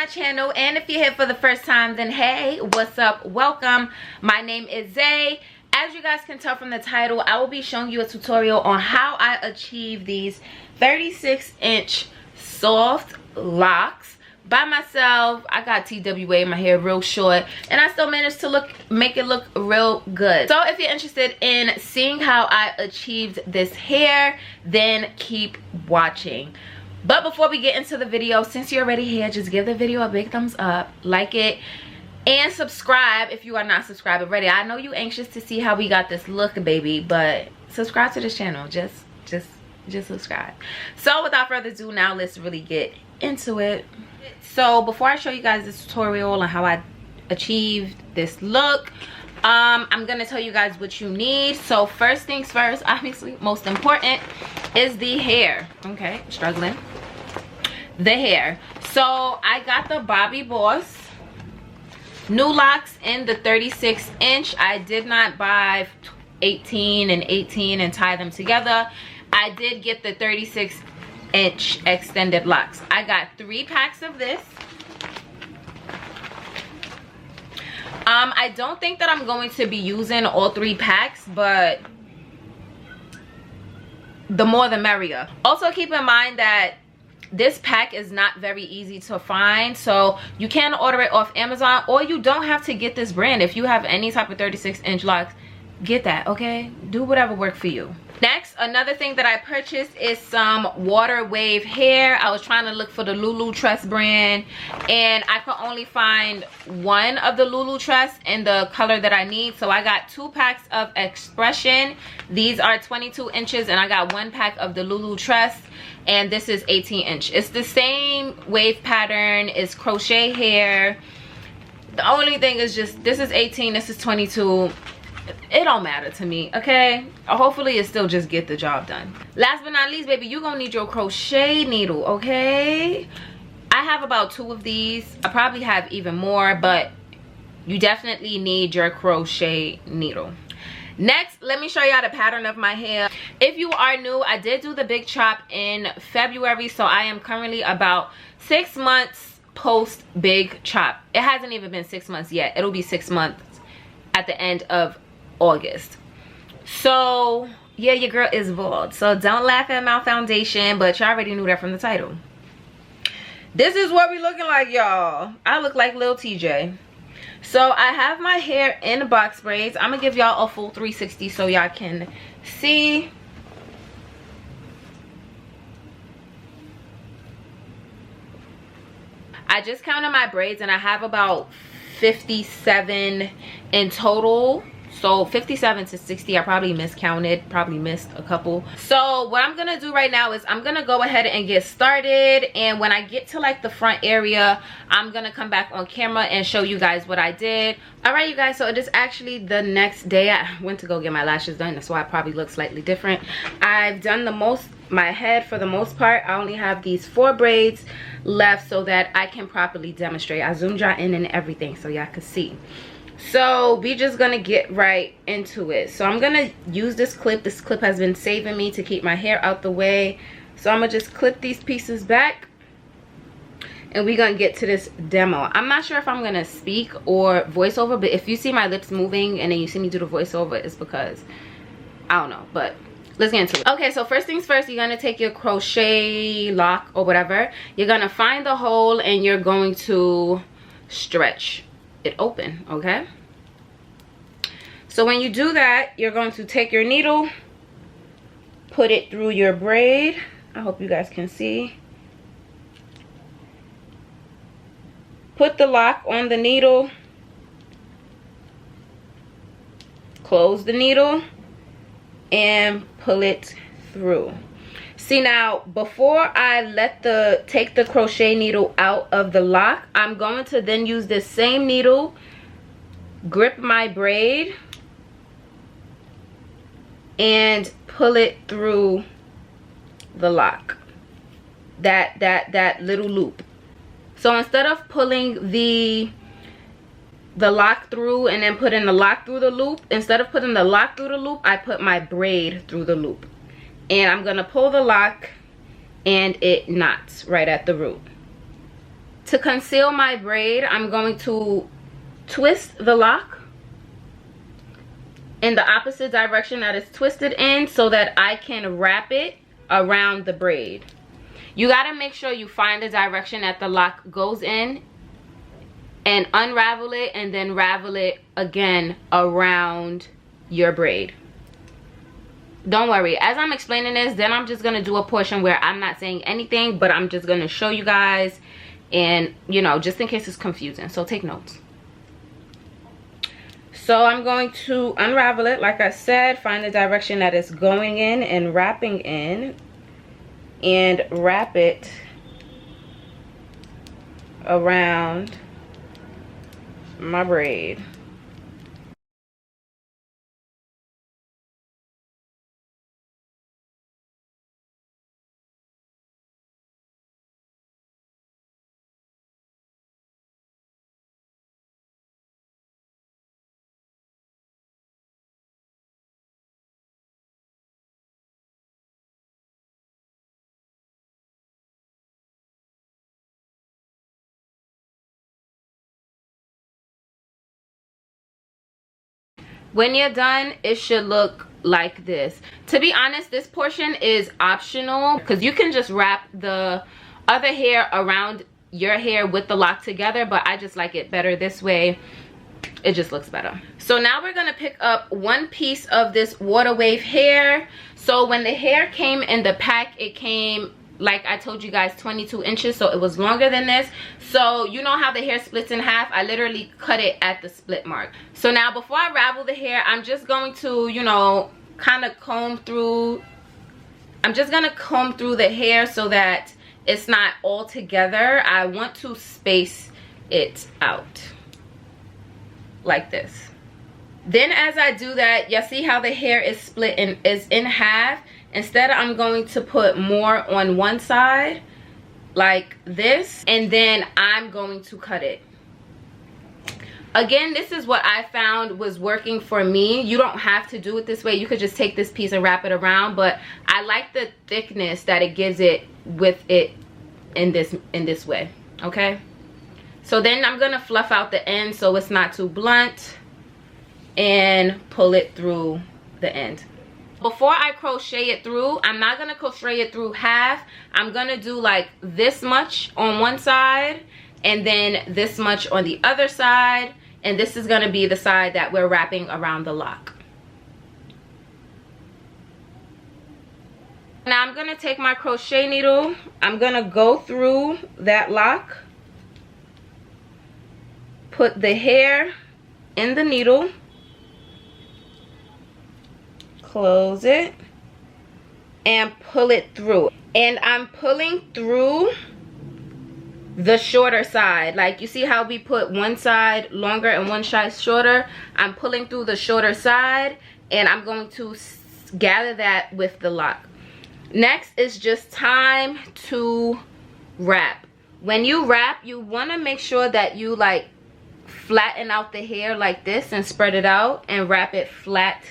Channel, and if you're here for the first time, then hey, what's up? Welcome. My name is Zay. As you guys can tell from the title, I will be showing you a tutorial on how I achieve these 36-inch soft locks by myself. I got TWA, my hair real short, and I still managed to make it look real good. So if you're interested in seeing how I achieved this hair, then keep watching. But before we get into the video, since you're already here, just give the video a big thumbs up, like it, and subscribe if you are not subscribed already. I know you anxious to see how we got this look, baby, but subscribe to this channel. Just subscribe. So without further ado, now let's really get into it. So before I show you guys this tutorial on how I achieved this look, I'm gonna tell you guys what you need. So first things first, obviously most important is the hair. Okay, struggling. The hair. So I got the Bobbi Boss Nu Locs in the 36-inch. I did not buy 18 and 18 and tie them together. I did get the 36-inch extended locks. I got 3 packs of this. I don't think that I'm going to be using all 3 packs, but the more the merrier. Also keep in mind that this pack is not very easy to find, so you can order it off Amazon, or you don't have to get this brand. If you have any type of 36-inch locks, get that, okay? Do whatever works for you. Next, another thing that I purchased is some water wave hair. I was trying to look for the Lulu Tress brand, and I could only find one of the Lulu Tress in the color that I need. So I got 2 packs of Expression. These are 22 inches, and I got 1 pack of the Lulu Tress, and this is 18-inch. It's the same wave pattern. It's crochet hair. The only thing is just this is 18, this is 22. It don't matter to me, okay? Hopefully it still just get the job done. Last but not least, baby, you're gonna need your crochet needle, okay? I have about 2 of these. I probably have even more, but you definitely need your crochet needle. Next, let me show y'all the pattern of my hair. If you are new, I did do the big chop in February, so I am currently about 6 months post big chop. It hasn't even been 6 months yet. It'll be 6 months at the end of August. So yeah, your girl is bald, so don't laugh at my foundation, but y'all already knew that from the title. This is what we looking like, y'all. I look like Lil TJ. So I have my hair in box braids. I'm gonna give y'all a full 360 so y'all can see. I just counted my braids and I have about 57 in total. So 57 to 60, I probably miscounted, probably missed a couple. So what I'm gonna do right now is I'm gonna go ahead and get started, and when I get to like the front area, I'm gonna come back on camera and show you guys what I did. All right, you guys, so it is actually the next day. I went to go get my lashes done. That's why I probably look slightly different. I've done my head for the most part. I only have these 4 braids left so that I can properly demonstrate. I zoomed y'all in and everything so y'all can see. So we just gonna get right into it. So I'm gonna use this clip. This clip has been saving me to keep my hair out the way. So I'm gonna just clip these pieces back, and we're gonna get to this demo. I'm not sure if I'm gonna speak or voiceover, but if you see my lips moving and then you see me do the voiceover, it's because I don't know, but let's get into it. Okay, so first things first, you're gonna take your crochet lock or whatever. You're gonna find the hole and you're going to stretch it open, okay? So when you do that, you're going to take your needle, put it through your braid. I hope you guys can see. Put the lock on the needle, close the needle, and pull it through. See, now before I take the crochet needle out of the lock, I'm going to then use this same needle, grip my braid, and pull it through the lock, that little loop. So instead of pulling the lock through and then putting the lock through the loop, instead of putting the lock through the loop, I put my braid through the loop. And I'm gonna pull the lock and it knots right at the root. To conceal my braid, I'm going to twist the lock in the opposite direction that it's twisted in so that I can wrap it around the braid. You gotta make sure you find the direction that the lock goes in and unravel it and then ravel it again around your braid. Don't worry, as I'm explaining this, then I'm just gonna do a portion where I'm not saying anything, but I'm just gonna show you guys, and you know, just in case it's confusing, so take notes. So I'm going to unravel it, like I said, find the direction that it's going in and wrapping in, and wrap it around my braid. When you're done, it should look like this. To be honest, this portion is optional because you can just wrap the other hair around your hair with the lock together, but I just like it better this way. It just looks better. So now we're gonna pick up one piece of this water wave hair. So when the hair came in the pack, it came, like I told you guys, 22 inches, so it was longer than this. So you know how the hair splits in half? I literally cut it at the split mark. So now before I ravel the hair, I'm just going to, you know, kind of comb through. I'm just gonna comb through the hair so that it's not all together. I want to space it out like this. Then as I do that, you see how the hair is split and is in half. Instead, I'm going to put more on one side like this, and then I'm going to cut it. Again, this is what I found was working for me. You don't have to do it this way. You could just take this piece and wrap it around, but I like the thickness that it gives it with it in this way, okay? So then I'm gonna fluff out the end so it's not too blunt and pull it through the end. Before I crochet it through, I'm not gonna crochet it through half. I'm gonna do like this much on one side and then this much on the other side, and this is gonna be the side that we're wrapping around the lock. Now I'm gonna take my crochet needle, I'm gonna go through that lock, put the hair in the needle, close it, and pull it through. And I'm pulling through the shorter side. Like you see how we put one side longer and one side shorter? I'm pulling through the shorter side, and I'm going to gather that with the lock. Next is just time to wrap. When you wrap, you want to make sure that you like flatten out the hair like this and spread it out and wrap it flat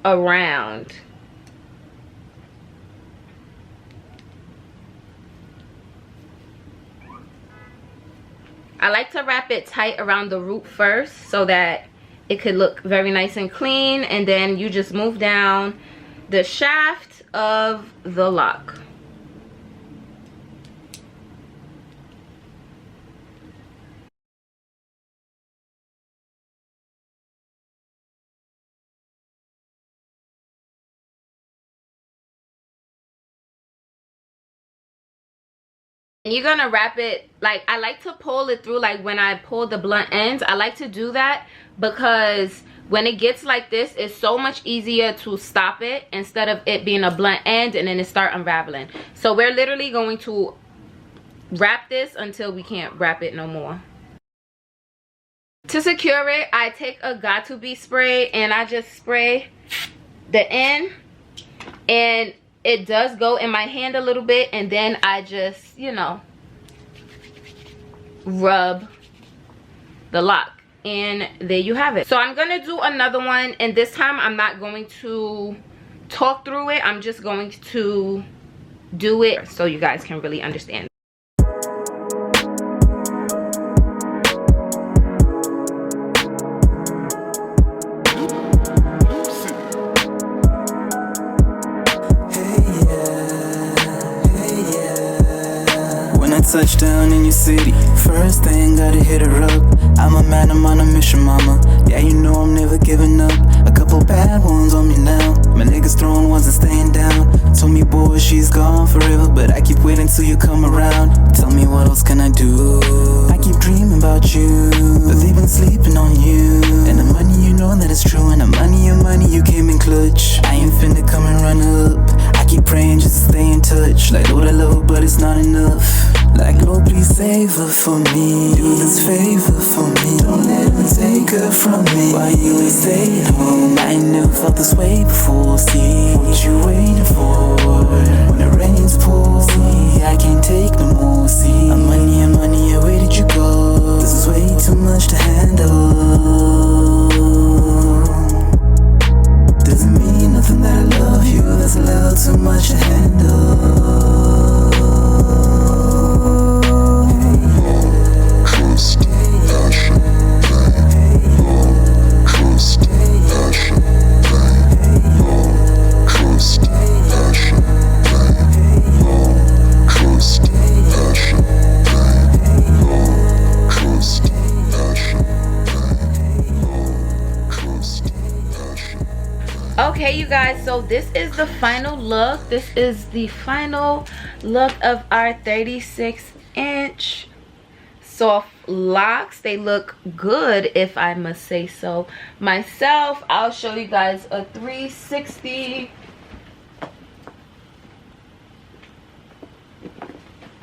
around. I like to wrap it tight around the root first so that it could look very nice and clean, and then you just move down the shaft of the lock. And you're gonna wrap it, like I like to pull it through, like when I pull the blunt ends, I like to do that because when it gets like this, it's so much easier to stop it instead of it being a blunt end and then it start unraveling. So we're literally going to wrap this until we can't wrap it no more. To secure it, I take a got2b spray and I just spray the end, and it does go in my hand a little bit, and then I just, you know, rub the lock, and there you have it. So I'm gonna do another one, and this time I'm not going to talk through it. I'm just going to do it so you guys can really understand. Touchdown in your city, first thing gotta hit her up. I'm a man, I'm on a mission, mama. Yeah, you know I'm never giving up. A couple bad ones on me now. My niggas throwing ones and staying down. Told me, boy, she's gone forever, but I keep waiting till you come around. Tell me what else can I do? I keep dreaming about you, but they've been sleeping on you. And the money, you know that it's true. And the money, your money, you came in clutch. I ain't finna come and run up. I keep praying just to stay in touch. Like, Lord, I love her, but it's not enough. Like, Lord, please save her for me. Do this favor for me. Don't let her take her from me. Why you ain't stay at home? I ain't never felt this way before. See, what you waiting for? When the rains pour, see, I can't take no more. See, I'm money, where did you go? This is way too much to handle. Doesn't mean nothing that I love you. That's a little too much to handle. Okay, you guys, so this is the final look. This is the final look of our 36-inch soft locks. They look good, if I must say so myself. I'll show you guys a 360.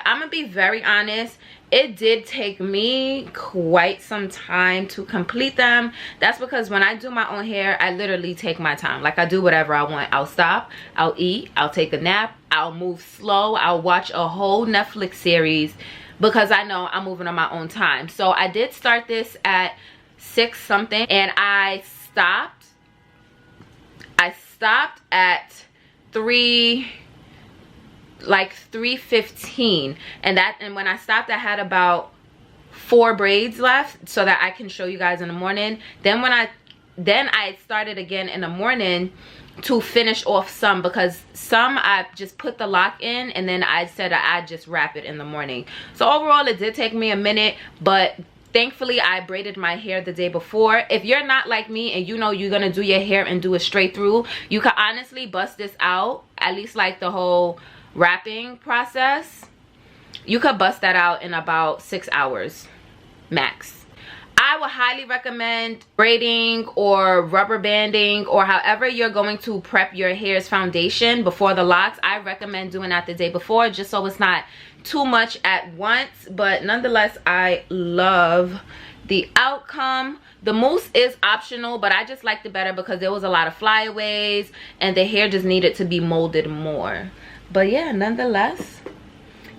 I'm gonna be very honest, it did take me quite some time to complete them. That's because when I do my own hair, I literally take my time. Like, I do whatever I want. I'll stop, I'll eat, I'll take a nap, I'll move slow, I'll watch a whole Netflix series because I know I'm moving on my own time. So I did start this at 6 something, and I stopped at 3:15, and when I stopped, I had about 4 braids left so that I can show you guys in the morning. Then I started again in the morning to finish off some, because some I just put the lock in, and then I said I'd just wrap it in the morning. So overall, it did take me a minute, but thankfully I braided my hair the day before. If you're not like me and you know you're gonna do your hair and do it straight through, you can honestly bust this out, at least like the whole wrapping process. You could bust that out in about 6 hours max. I would highly recommend braiding or rubber banding, or however you're going to prep your hair's foundation before the locks. I recommend doing that the day before, just so it's not too much at once. But nonetheless, I love the outcome. The mousse is optional, but I just liked it better because there was a lot of flyaways and the hair just needed to be molded more. But yeah, nonetheless,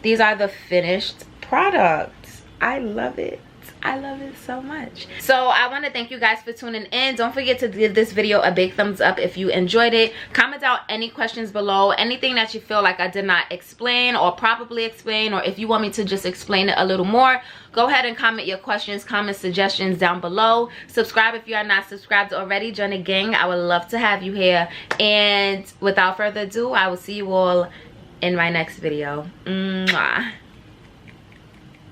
these are the finished products. I love it. I love it so much. So I want to thank you guys for tuning in. Don't forget to give this video a big thumbs up if you enjoyed it. Comment down any questions below, anything that you feel like I did not explain or properly explain, or if you want me to just explain it a little more, go ahead and comment your questions, comment suggestions down below. Subscribe if you are not subscribed already. Join the gang. I would love to have you here. And without further ado, I will see you all in my next video. Mwah.